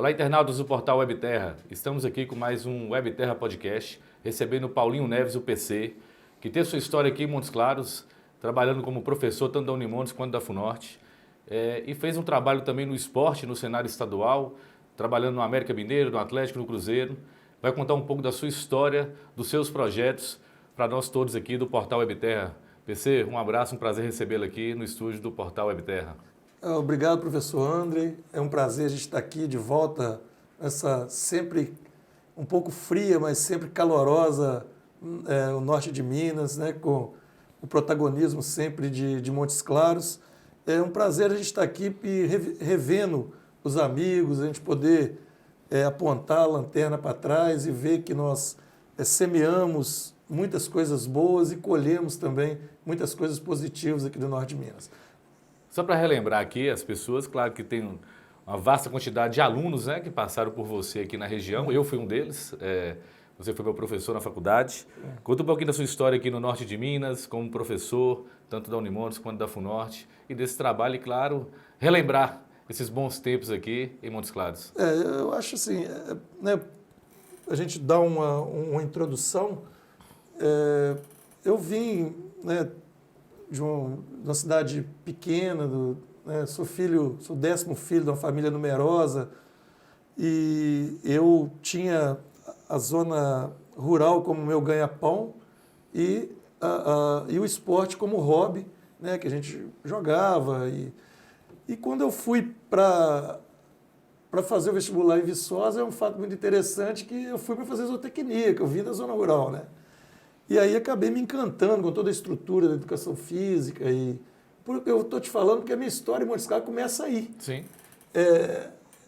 Olá, internautas do portal Webterra. Estamos aqui com mais um Webterra Podcast, recebendo o Paulinho Neves, o PC, que tem sua história aqui em Montes Claros, trabalhando como professor tanto da Unimontes quanto da FUNORTE, e fez um trabalho também no esporte, no cenário estadual, trabalhando no América Mineiro, no Atlético, no Cruzeiro. Vai contar um pouco da sua história, dos seus projetos, para nós todos aqui do portal Webterra. PC, um abraço, um prazer recebê-lo aqui no estúdio do portal Webterra. Obrigado, professor André. É um prazer a gente estar aqui de volta, essa sempre um pouco fria, mas sempre calorosa, o norte de Minas, né, com o protagonismo sempre de Montes Claros. É um prazer a gente estar aqui e revendo os amigos, a gente poder apontar a lanterna para trás e ver que nós semeamos muitas coisas boas e colhemos também muitas coisas positivas aqui do norte de Minas. Só para relembrar aqui as pessoas, claro que tem uma vasta quantidade de alunos, né, que passaram por você aqui na região. Eu fui um deles, você foi meu professor na faculdade. Conta um pouquinho da sua história aqui no norte de Minas, como professor, tanto da Unimontes quanto da FUNORTE, e desse trabalho, e claro, relembrar esses bons tempos aqui em Montes Claros. Eu acho assim, né, a gente dá uma introdução. Eu vim, né, de uma cidade pequena, né, sou 10º filho de uma família numerosa, e eu tinha a zona rural como meu ganha-pão e o esporte como hobby, né, que a gente jogava. E quando eu fui para fazer o vestibular em Viçosa, é um fato muito interessante que eu fui para fazer zootecnia, que eu vim da zona rural, né? E aí acabei me encantando com toda a estrutura da educação física. Eu estou te falando porque a minha história em Montes Claros começa aí. Sim.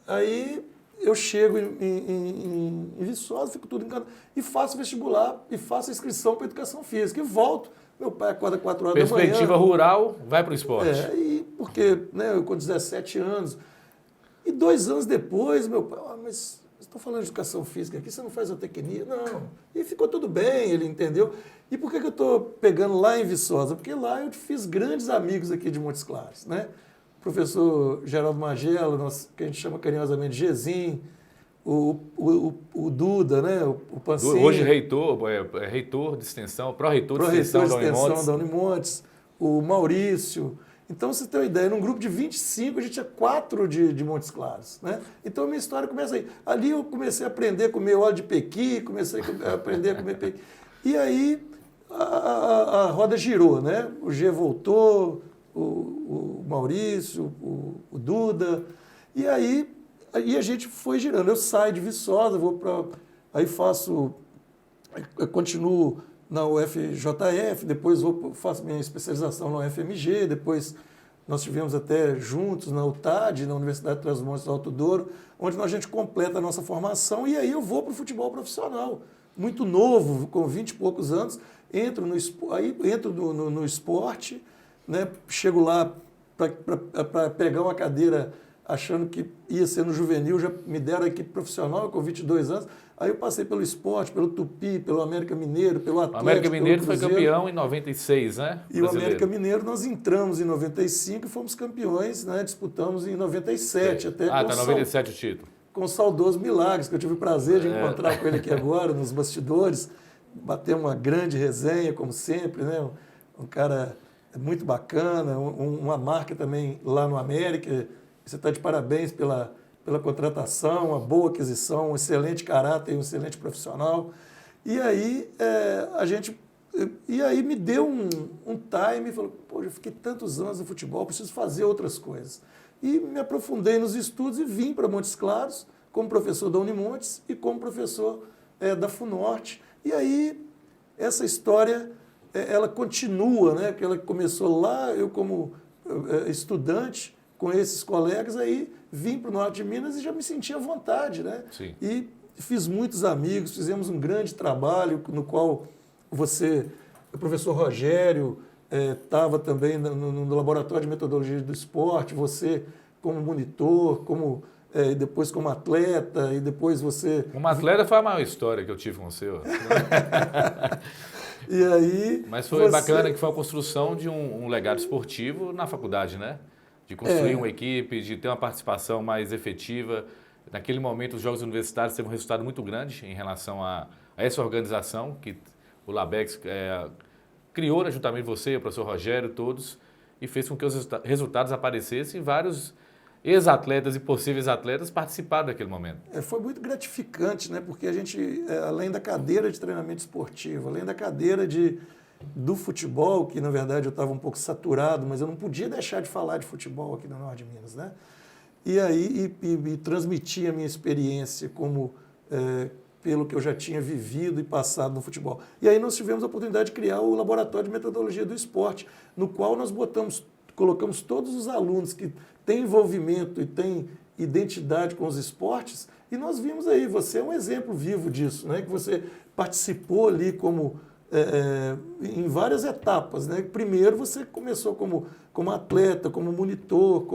Aí eu chego em Viçosa, fico tudo encantado, e faço vestibular, e faço inscrição para educação física. E volto. Meu pai acorda 4 horas da manhã. Perspectiva rural, vai para o esporte. Porque, né, eu com 17 anos. E 2 anos depois, meu pai, mas estou falando de educação física aqui, você não faz zootecnia? Não. E ficou tudo bem, ele entendeu. E por que eu estou pegando lá em Viçosa? Porque lá eu fiz grandes amigos aqui de Montes Claros, né? O professor Geraldo Magela, que a gente chama carinhosamente de Gezim, o Duda, né? O Pancinho. Hoje reitor de extensão, pró-reitor de extensão da Unimontes. O Maurício. Então, você tem uma ideia, num grupo de 25, a gente tinha 4 de Montes Claros, né? Então, a minha história começa aí. Ali eu comecei a aprender a comer óleo de pequi, comecei a aprender a comer pequi. E aí, a roda girou, né? O G voltou, o Maurício, o Duda. E aí a gente foi girando. Eu saio de Viçosa, aí eu continuo na UFJF, depois faço minha especialização na UFMG, depois nós tivemos até juntos na UTAD, na Universidade de Trás-os-Montes do Alto Douro, onde a gente completa a nossa formação, e aí eu vou para o futebol profissional, muito novo, com 20 e poucos anos, entro no esporte, né, chego lá para pegar uma cadeira achando que ia ser no juvenil, já me deram a equipe profissional com 22 anos. Aí eu passei pelo esporte, pelo Tupi, pelo América Mineiro, pelo Atlético. O América Mineiro foi campeão em 96, né? E o América Mineiro nós entramos em 95 e fomos campeões, né? Disputamos em 97. Até tá 97 o título. Com o saudoso Milagres, que eu tive o prazer de encontrar com ele aqui agora, nos bastidores. Bater uma grande resenha, como sempre, né? Um cara muito bacana, uma marca também lá no América. Você está de parabéns pela contratação, uma boa aquisição, um excelente caráter, um excelente profissional. E aí me deu um time e falou, pô, eu fiquei tantos anos no futebol, preciso fazer outras coisas. E me aprofundei nos estudos e vim para Montes Claros como professor da Unimontes e como professor da FUNORTE. E aí essa história ela continua, né? Que ela começou lá, eu como estudante, com esses colegas, aí vim para o norte de Minas e já me sentia à vontade, né? Sim. E fiz muitos amigos, fizemos um grande trabalho no qual o professor Rogério estava também no laboratório de metodologia do esporte, você como monitor, depois como atleta, e depois você... Como atleta foi a maior história que eu tive com você. E aí... Mas foi bacana que foi a construção de um legado esportivo na faculdade, né? De construir uma equipe, de ter uma participação mais efetiva Naquele momento, os Jogos Universitários teve um resultado muito grande em relação a essa organização que o Labex criou, né, juntamente você, o professor Rogério, todos, e fez com que os resultados aparecessem e vários ex-atletas e possíveis atletas participaram daquele momento. Foi muito gratificante, né? Porque a gente, além da cadeira de treinamento esportivo, além da cadeira do futebol, que na verdade eu estava um pouco saturado, mas eu não podia deixar de falar de futebol aqui no Norte de Minas, né? E aí transmitir a minha experiência pelo que eu já tinha vivido e passado no futebol. E aí nós tivemos a oportunidade de criar o Laboratório de Metodologia do Esporte, no qual nós colocamos todos os alunos que têm envolvimento e têm identidade com os esportes, e nós vimos aí, você é um exemplo vivo disso, né? Que você participou ali em várias etapas, né? Primeiro você começou como atleta, como monitor,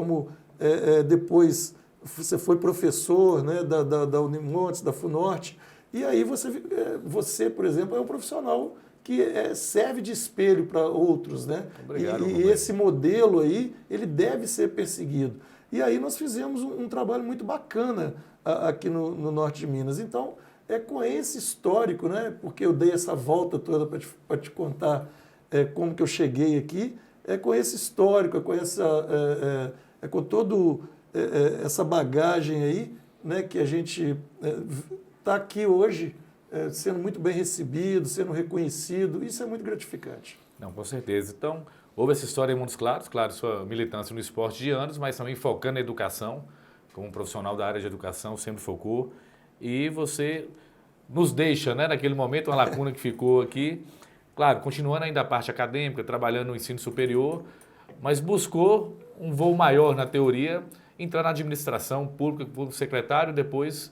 depois você foi professor, né, da Unimontes, da FUNORTE, e aí você, por exemplo, é um profissional que serve de espelho para outros, né? Obrigado, e esse modelo aí, ele deve ser perseguido. E aí nós fizemos um trabalho muito bacana aqui no Norte de Minas. Então, com esse histórico, né? Porque eu dei essa volta toda para te contar como que eu cheguei aqui, com esse histórico, com toda essa bagagem aí, né? Que a gente está aqui hoje, sendo muito bem recebido, sendo reconhecido, isso é muito gratificante. Não, com certeza. Então, houve essa história em Montes Claros, claro, sua militância no esporte de anos, mas também focando na educação, como um profissional da área de educação, sempre focou, e você nos deixa, né, naquele momento, uma lacuna que ficou aqui, claro, continuando ainda a parte acadêmica, trabalhando no ensino superior, mas buscou um voo maior na teoria, entrar na administração pública, como secretário, depois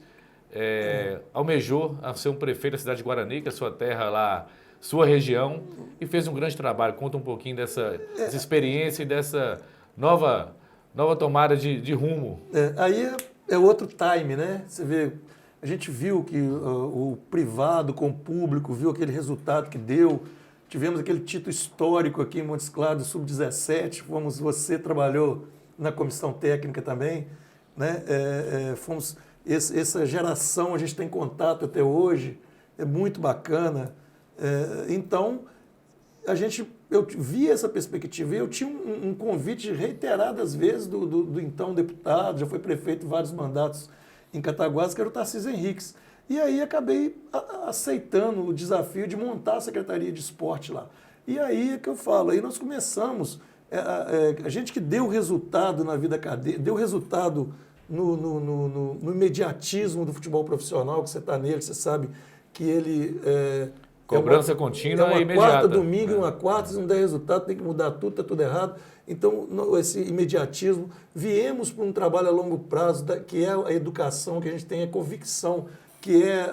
almejou a ser um prefeito da cidade de Guarani, que é a sua terra lá, sua região, e fez um grande trabalho. Conta um pouquinho dessa experiência e dessa nova tomada de rumo. Aí é outro time, né? Você vê, a gente viu que o privado com o público, viu aquele resultado que deu. Tivemos aquele título histórico aqui em Montes Claros, Sub-17, você trabalhou na comissão técnica também, né? Essa geração a gente tem contato até hoje, é muito bacana. Então, eu vi essa perspectiva e eu tinha um convite reiteradas vezes do então deputado, já foi prefeito vários mandatos em Cataguases, que era o Tarcísio Henriques. E aí acabei aceitando o desafio de montar a Secretaria de Esporte lá. E aí é que eu falo, aí nós começamos, a gente que deu resultado na vida acadêmica, deu resultado no imediatismo do futebol profissional, que você está nele, você sabe que ele... Cobrança contínua e imediata. Quarta, domingo, uma quarta, se não der resultado, tem que mudar tudo, está tudo errado. Então, esse imediatismo, viemos para um trabalho a longo prazo, que é a educação, que a gente tem a convicção, que é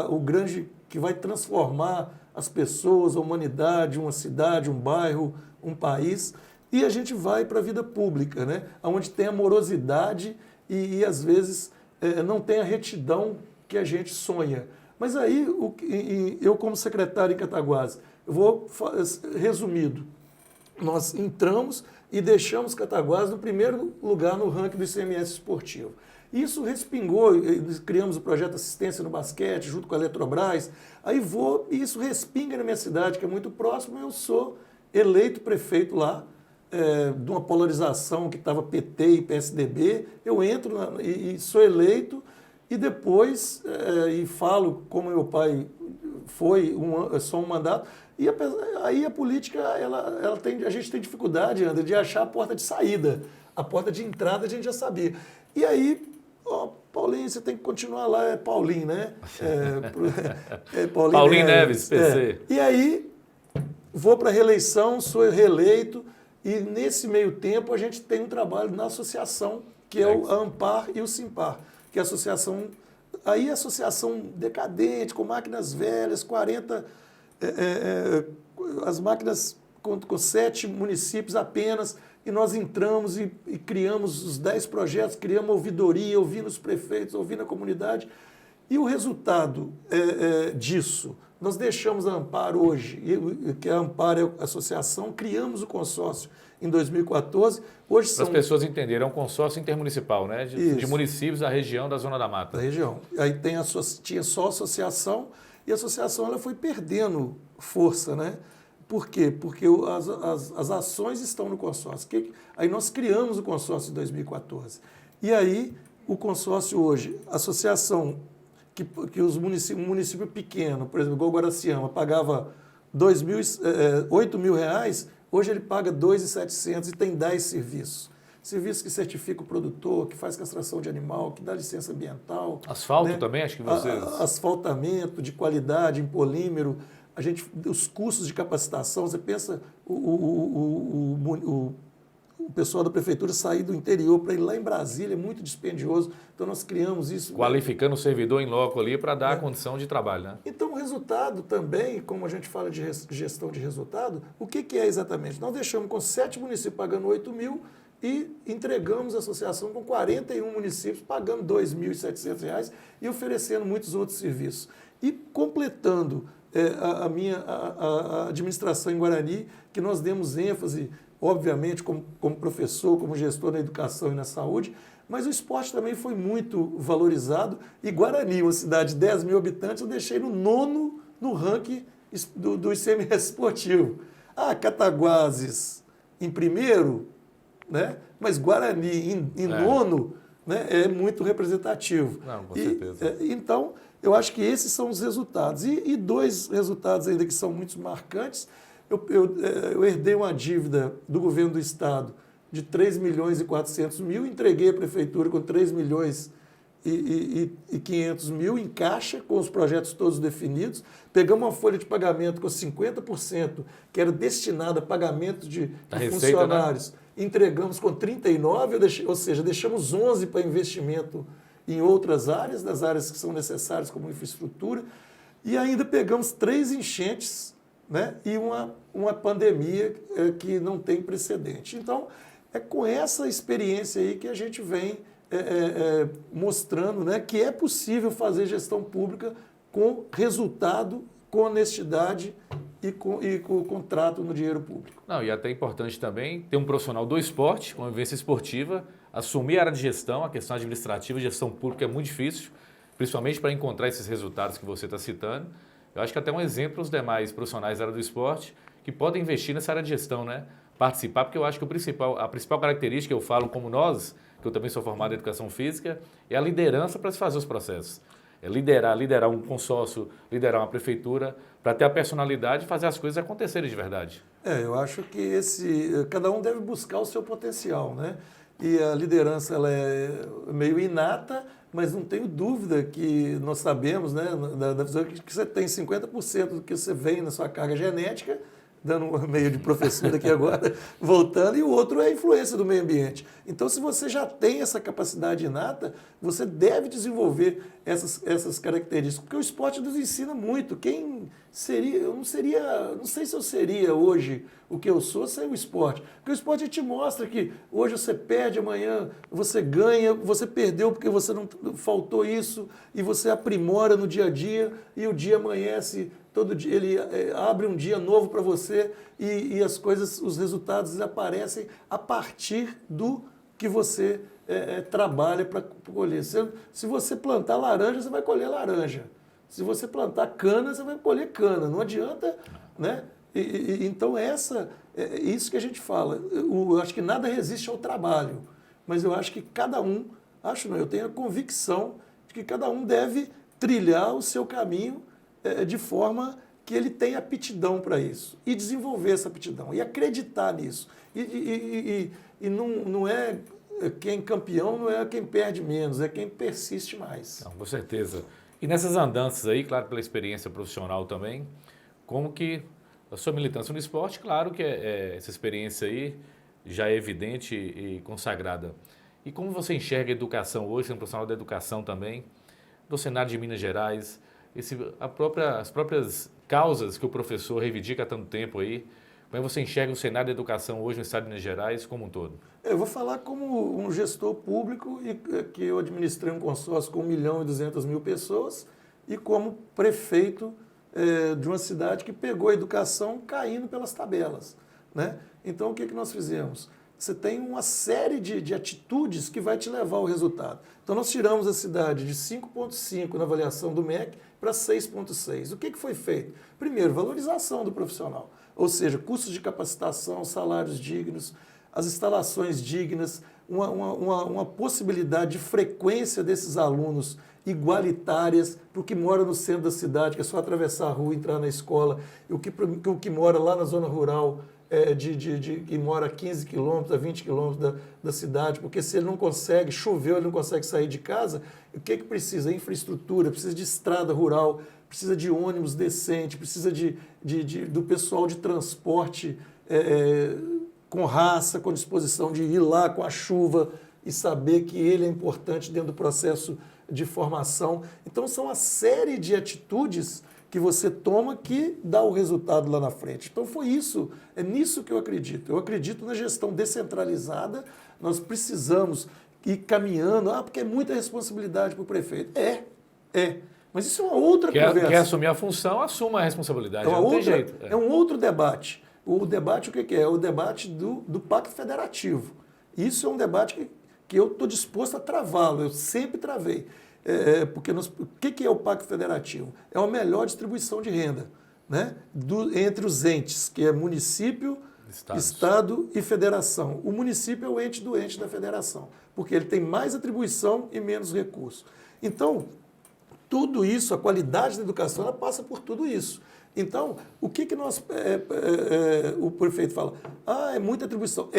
o grande, que vai transformar as pessoas, a humanidade, uma cidade, um bairro, um país, e a gente vai para a vida pública, né? Onde tem amorosidade e às vezes, não tem a retidão que a gente sonha. Mas aí, eu como secretário em Cataguases, eu vou resumido, nós entramos e deixamos Cataguases no primeiro lugar no ranking do ICMS esportivo. Isso respingou, criamos o projeto Assistência no Basquete, junto com a Eletrobras, e isso respinga na minha cidade, que é muito próximo, eu sou eleito prefeito lá, de uma polarização que estava PT e PSDB, eu entro e sou eleito, e depois, e falo como meu pai foi só um mandato, e aí a política, a gente tem dificuldade, André, de achar a porta de saída. A porta de entrada a gente já sabia. E aí, Paulinho, você tem que continuar lá, é Paulinho, né? Paulinho Neves, PC. E aí, vou para a reeleição, sou reeleito, e nesse meio tempo a gente tem um trabalho na associação, que é o AMPAR e o SIMPAR, que é a associação, aí a associação decadente, com máquinas velhas, 40, as máquinas com 7 municípios apenas, e nós entramos e criamos os 10 projetos, criamos ouvidoria, ouvindo os prefeitos, ouvindo a comunidade, E o resultado disso, nós deixamos a Ampar hoje, que a Ampar é a associação, criamos o consórcio em 2014. Hoje Para as pessoas entenderem, é um consórcio intermunicipal, né? De municípios da região da Zona da Mata. Da região. Aí tinha só a associação, e a associação ela foi perdendo força, né? Por quê? Porque as ações estão no consórcio. Aí nós criamos o consórcio em 2014. E aí, o consórcio hoje, a associação que um município pequeno, por exemplo, igual Guaraciama, pagava R$8.000, hoje ele paga R$2.700 e tem 10 serviços. Serviços que certifica o produtor, que faz castração de animal, que dá licença ambiental. Asfalto né? também, acho que vocês... Asfaltamento de qualidade, em polímero. Os custos de capacitação, você pensa o pessoal da prefeitura sair do interior para ir lá em Brasília é muito dispendioso. Então nós criamos isso. Qualificando o servidor em loco ali para dar a condição de trabalho, né? Então o resultado também, como a gente fala de gestão de resultado, o que é exatamente? Nós deixamos com 7 municípios pagando 8 mil e entregamos a associação com 41 municípios pagando R$2.700 e oferecendo muitos outros serviços. E completando a administração em Guarani, que nós demos ênfase, obviamente, como professor, como gestor na educação e na saúde, mas o esporte também foi muito valorizado. E Guarani, uma cidade de 10 mil habitantes, eu deixei no 9º no ranking do ICMS esportivo. Cataguases em primeiro, né? Mas Guarani em 9º, né? É muito representativo. Não, com certeza. Então, eu acho que esses são os resultados. E 2 resultados ainda que são muito marcantes. Eu herdei uma dívida do governo do estado de 3.400.000, entreguei à prefeitura com 3.500.000 em caixa, com os projetos todos definidos. Pegamos uma folha de pagamento com 50%, que era destinada a pagamento de funcionários. Né? Entregamos com 39%, ou seja, deixamos 11% para investimento em outras áreas, das áreas que são necessárias, como infraestrutura, e ainda pegamos 3 enchentes, né? E uma pandemia que não tem precedente. Então, é com essa experiência aí que a gente vem mostrando, né, que é possível fazer gestão pública com resultado, com honestidade e com contrato no dinheiro público. Não, e até importante também ter um profissional do esporte, com vivência esportiva, assumir a área de gestão, a questão administrativa, gestão pública é muito difícil, principalmente para encontrar esses resultados que você está citando. Eu acho que até um exemplo os demais profissionais da área do esporte que podem investir nessa área de gestão, né? Participar, porque eu acho que a principal característica, eu falo como nós, que eu também sou formado em educação física, é a liderança para se fazer os processos. É liderar um consórcio, liderar uma prefeitura, para ter a personalidade e fazer as coisas acontecerem de verdade. Eu acho que cada um deve buscar o seu potencial, né? E a liderança ela é meio inata, mas não tenho dúvida que nós sabemos, né, da visão que você tem 50% do que você vem na sua carga genética, dando um meio de professor aqui agora, voltando, e o outro é a influência do meio ambiente. Então, se você já tem essa capacidade inata, você deve desenvolver essas características, porque o esporte nos ensina muito. Quem seria, não sei se eu seria hoje o que eu sou sem o esporte. Porque o esporte te mostra que hoje você perde, amanhã você ganha, você perdeu porque você não faltou isso, e você aprimora no dia a dia, e o dia amanhece. Todo dia ele abre um dia novo para você e as coisas, os resultados aparecem a partir do que você trabalha para colher. Se você plantar laranja, você vai colher laranja. Se você plantar cana, você vai colher cana. Não adianta, né? Então isso que a gente fala. Eu acho que nada resiste ao trabalho, mas eu acho que cada um, eu tenho a convicção de que cada um deve trilhar o seu caminho de forma que ele tenha aptidão para isso e desenvolver essa aptidão e acreditar nisso. E não é quem campeão, não é quem perde menos, é quem persiste mais. Não, com certeza. E nessas andanças aí, claro, pela experiência profissional também, como que a sua militância no esporte, claro que essa experiência aí já é evidente e consagrada. E como você enxerga a educação hoje, sendo profissional da educação também, do cenário de Minas Gerais, as próprias causas que o professor reivindica há tanto tempo aí, Como é que você enxerga o cenário da educação hoje no estado de Minas Gerais como um todo? Eu vou falar como um gestor público e que eu administrei um consórcio com 1.200.000 pessoas e como prefeito de uma cidade que pegou a educação caindo pelas tabelas, né? Então, o que nós fizemos? Você tem uma série de atitudes que vai te levar ao resultado. Então, nós tiramos a cidade de 5,5 na avaliação do MEC para 6,6. O que foi feito? Primeiro, valorização do profissional, ou seja, custos de capacitação, salários dignos, as instalações dignas, uma possibilidade de frequência desses alunos igualitárias para o que mora no centro da cidade, que é só atravessar a rua e entrar na escola, e o que mora lá na zona rural, que mora a 15 quilômetros, a 20 quilômetros da cidade, porque se ele não consegue, choveu, ele não consegue sair de casa, o que precisa? Infraestrutura, precisa de estrada rural, precisa de ônibus decente, precisa do pessoal de transporte com raça, com disposição de ir lá com a chuva e saber que ele é importante dentro do processo de formação. Então, são uma série de atitudes que você toma que dá o resultado lá na frente. Então, foi isso, é nisso que eu acredito. Eu acredito na gestão descentralizada, nós precisamos ir caminhando, porque é muita responsabilidade para o prefeito. Mas isso é uma outra conversa. Quer assumir a função, assuma a responsabilidade, não tem jeito. É um outro debate. O debate, o que é? É o debate do Pacto Federativo. Isso é um debate que eu estou disposto a travá-lo, eu sempre travei. Porque o que é o Pacto Federativo? É uma melhor distribuição de renda, né? Entre os entes, que é município, Estado e federação. O município é o ente do ente da federação, porque ele tem mais atribuição e menos recurso. Então, tudo isso, a qualidade da educação, ela passa por tudo isso. Então, o que o prefeito fala? É muita atribuição.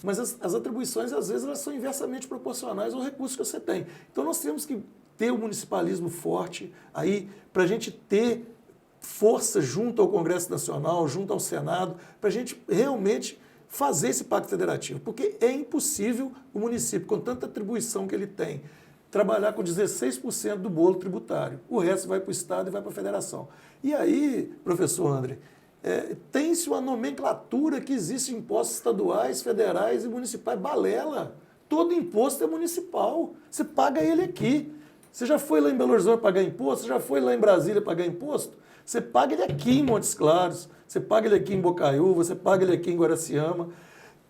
Mas as atribuições, às vezes, elas são inversamente proporcionais ao recurso que você tem. Então, nós temos que ter o municipalismo forte aí para a gente ter força junto ao Congresso Nacional, junto ao Senado, para a gente realmente fazer esse pacto federativo. Porque é impossível o município, com tanta atribuição que ele tem, trabalhar com 16% do bolo tributário. O resto vai para o Estado e vai para a federação. E aí, professor André, tem-se uma nomenclatura que existe impostos estaduais, federais e municipais. Balela. Todo imposto é municipal. Você paga ele aqui. Você já foi lá em Belo Horizonte pagar imposto? Você já foi lá em Brasília pagar imposto? Você paga ele aqui em Montes Claros, você paga ele aqui em Bocaiúva, você paga ele aqui em Guaraciama.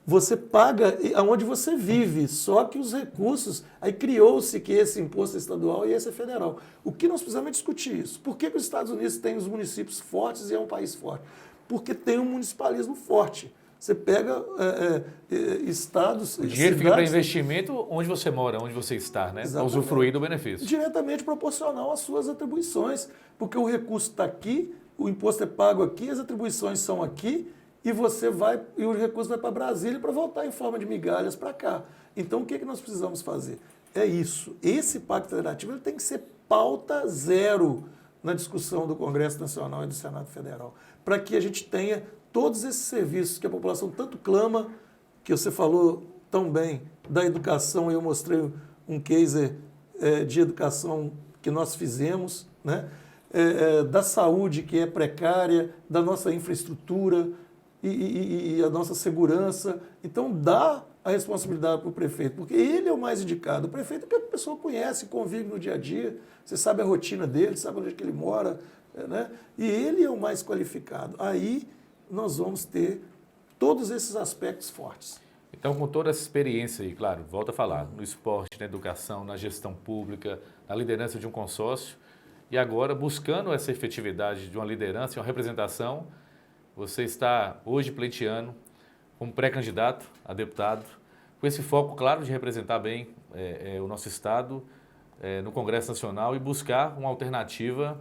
Você paga onde você vive, só que os recursos, aí criou-se que esse imposto é estadual e esse é federal. O que nós precisamos é discutir isso. Por que os Estados Unidos têm os municípios fortes e é um país forte? Porque tem um municipalismo forte. Você pega estados... O dinheiro fica para investimento onde você mora, onde você está, né? Para usufruir do benefício. Diretamente proporcional às suas atribuições, porque o recurso está aqui, o imposto é pago aqui, as atribuições são aqui, e o recurso vai para Brasília para voltar em forma de migalhas para cá. Então, o que nós precisamos fazer? É isso. Esse Pacto Federativo ele tem que ser pauta zero na discussão do Congresso Nacional e do Senado Federal, para que a gente tenha todos esses serviços que a população tanto clama, que você falou tão bem, da educação, eu mostrei um case de educação que nós fizemos, né? Da saúde, que é precária, da nossa infraestrutura, e a nossa segurança. Então, dá a responsabilidade para o prefeito, porque ele é o mais indicado. O prefeito é que a pessoa conhece, convive no dia a dia, você sabe a rotina dele, sabe onde é que ele mora, né? E ele é o mais qualificado. Aí nós vamos ter todos esses aspectos fortes. Então, com toda essa experiência aí, claro, volto a falar, no esporte, na educação, na gestão pública, na liderança de um consórcio, e agora buscando essa efetividade de uma liderança e uma representação, você está hoje pleiteando como pré-candidato a deputado, com esse foco, claro, de representar bem o nosso Estado no Congresso Nacional e buscar uma alternativa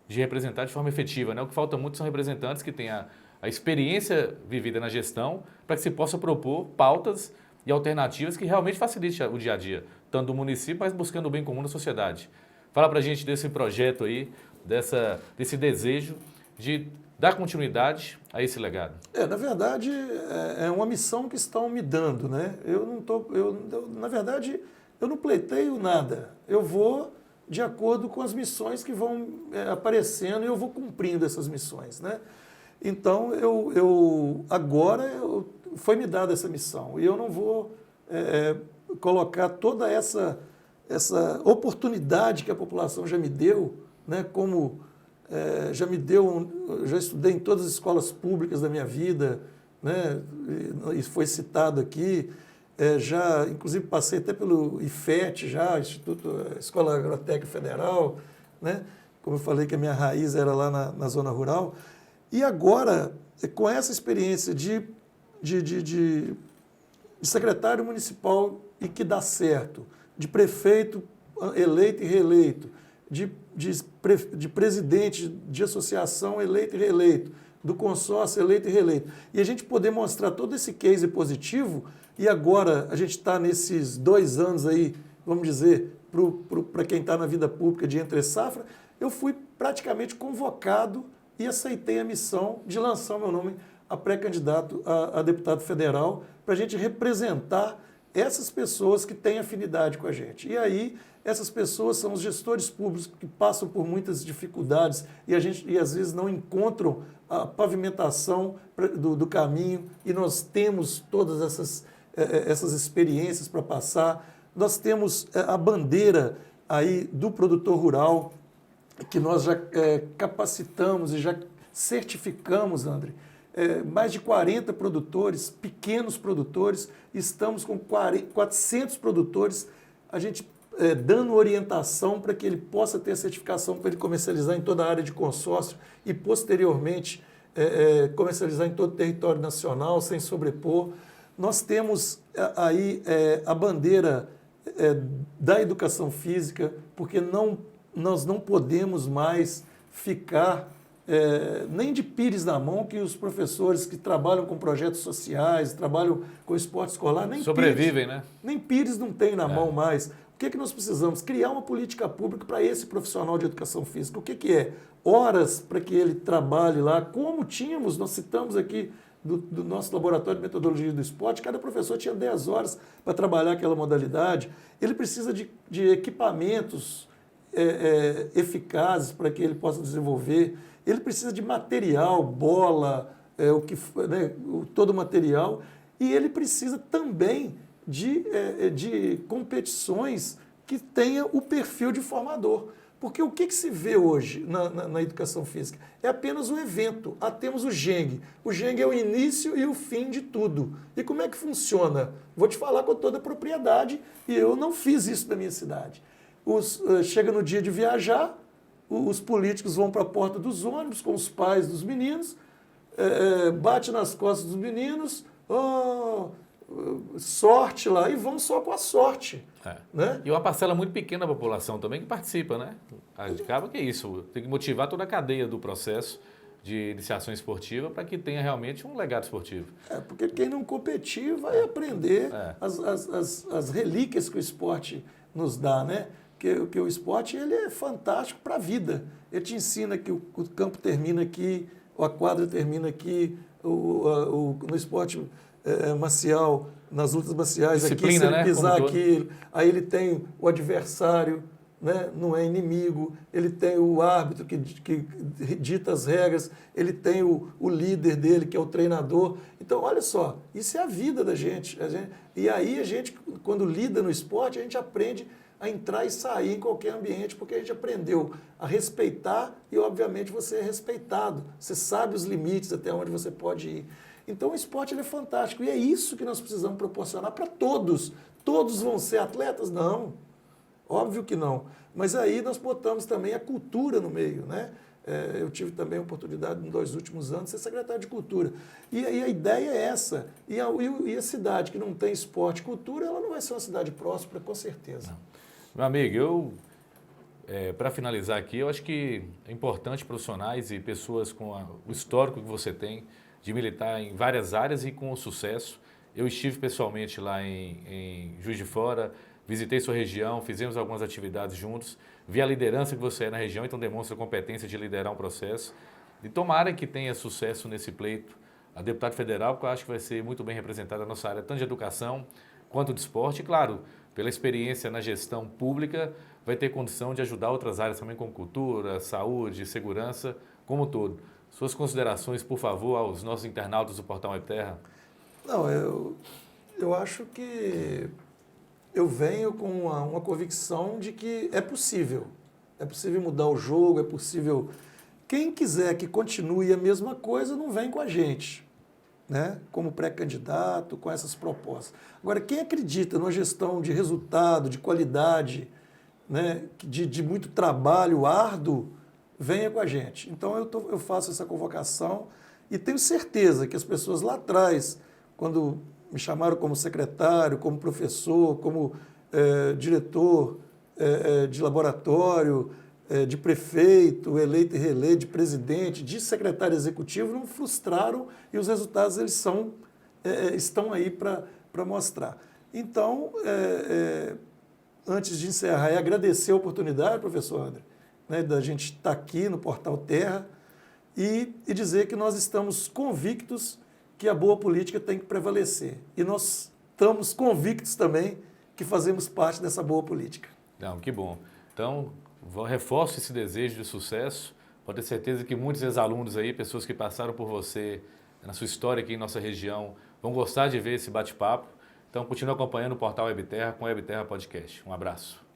de representar de forma efetiva, né? O que falta muito são representantes que tenham a experiência vivida na gestão para que se possa propor pautas e alternativas que realmente facilitem o dia a dia, tanto do município, mas buscando o bem comum da sociedade. Fala para a gente desse projeto aí, desse desejo de dar continuidade a esse legado. Na verdade, é uma missão que estão me dando, né? Na verdade, eu não pleiteio nada. Eu vou de acordo com as missões que vão aparecendo e eu vou cumprindo essas missões, né? Então, agora foi me dada essa missão e eu não vou colocar toda essa oportunidade que a população já me deu, né, como já estudei em todas as escolas públicas da minha vida, né, e foi citado aqui, já inclusive passei até pelo IFET, Escola Agrotécnica Federal, né, como eu falei que a minha raiz era lá na zona rural, e agora, com essa experiência de secretário municipal e que dá certo, de prefeito eleito e reeleito, de presidente de associação eleito e reeleito, do consórcio eleito e reeleito, e a gente poder mostrar todo esse case positivo, e agora a gente está nesses 2 anos aí, vamos dizer, para quem está na vida pública de entre safra, eu fui praticamente convocado e aceitei a missão de lançar o meu nome a pré-candidato a deputado federal para a gente representar essas pessoas que têm afinidade com a gente. E aí, essas pessoas são os gestores públicos que passam por muitas dificuldades e às vezes não encontram a pavimentação do caminho, e nós temos todas essas experiências para passar. Nós temos a bandeira aí do produtor rural, que nós já capacitamos e já certificamos, André, mais de 40 produtores, pequenos produtores, estamos com 400 produtores, a gente dando orientação para que ele possa ter a certificação para ele comercializar em toda a área de consórcio e, posteriormente, comercializar em todo o território nacional, sem sobrepor. Nós temos aí a bandeira da educação física, porque nós não podemos mais ficar nem de pires na mão, que os professores que trabalham com projetos sociais, trabalham com esporte escolar, nem sobrevivem, pires, né? Nem pires não tem na mão mais. O que nós precisamos? Criar uma política pública para esse profissional de educação física. O que é? Horas para que ele trabalhe lá, como tínhamos, nós citamos aqui do nosso laboratório de metodologia do esporte, cada professor tinha 10 horas para trabalhar aquela modalidade. Ele precisa de equipamentos eficazes para que ele possa desenvolver. Ele precisa de material, bola, todo o material, e ele precisa também de competições que tenha o perfil de formador. Porque o que se vê hoje na educação física? É apenas um evento. Temos o GENG. O GENG é o início e o fim de tudo. E como é que funciona? Vou te falar com toda a propriedade, e eu não fiz isso na minha cidade. Chega no dia de viajar, os políticos vão para a porta dos ônibus com os pais dos meninos, bate nas costas dos meninos, sorte lá, e vão só com a sorte. Né? E uma parcela muito pequena da população também que participa, né? Acaba que é isso, tem que motivar toda a cadeia do processo de iniciação esportiva para que tenha realmente um legado esportivo. Porque quem não competir vai aprender as relíquias que o esporte nos dá, né? Que o esporte ele é fantástico para a vida. Ele te ensina que o campo termina aqui, a quadra termina aqui, no esporte marcial, nas lutas marciais, aqui, se ele pisar aqui, aí ele tem o adversário, né? Não é inimigo, ele tem o árbitro que dita as regras, ele tem o líder dele, que é o treinador. Então, olha só, isso é a vida da gente. E aí a gente, quando lida no esporte, a gente aprende a entrar e sair em qualquer ambiente, porque a gente aprendeu a respeitar e, obviamente, você é respeitado. Você sabe os limites até onde você pode ir. Então, o esporte ele é fantástico e é isso que nós precisamos proporcionar para todos. Todos vão ser atletas? Não, óbvio que não. Mas aí nós botamos também a cultura no meio, né? Eu tive também a oportunidade, nos 2 últimos anos, de ser secretário de Cultura. E aí a ideia é essa. E a cidade que não tem esporte e cultura, ela não vai ser uma cidade próspera, com certeza. Não. Meu amigo, para finalizar aqui, eu acho que é importante profissionais e pessoas com o histórico que você tem de militar em várias áreas e com sucesso. Eu estive pessoalmente lá em Juiz de Fora, visitei sua região, fizemos algumas atividades juntos, vi a liderança que você é na região, então demonstra a competência de liderar um processo. E tomara que tenha sucesso nesse pleito a deputado federal, porque eu acho que vai ser muito bem representada a nossa área, tanto de educação quanto de esporte. E, claro, pela experiência na gestão pública, vai ter condição de ajudar outras áreas também, como cultura, saúde, segurança, como um todo. Suas considerações, por favor, aos nossos internautas do Portal Webterra. Não, eu acho que eu venho com uma convicção de que é possível. É possível mudar o jogo, é possível. Quem quiser que continue a mesma coisa, não vem com a gente, né? Como pré-candidato, com essas propostas. Agora, quem acredita numa gestão de resultado, de qualidade, né? de muito trabalho árduo, venha com a gente. Então, eu faço essa convocação e tenho certeza que as pessoas lá atrás, quando me chamaram como secretário, como professor, como diretor de laboratório, de prefeito, eleito e reeleito, de presidente, de secretário executivo, não frustraram e os resultados eles estão aí para mostrar. Então, antes de encerrar, agradecer a oportunidade, professor André, né, da gente estar aqui no Portal Terra e dizer que nós estamos convictos que a boa política tem que prevalecer. E nós estamos convictos também que fazemos parte dessa boa política. Não, que bom. Então, reforço esse desejo de sucesso. Pode ter certeza que muitos ex-alunos aí, pessoas que passaram por você na sua história aqui em nossa região, vão gostar de ver esse bate-papo. Então, continue acompanhando o Portal Webterra com o Webterra Podcast. Um abraço.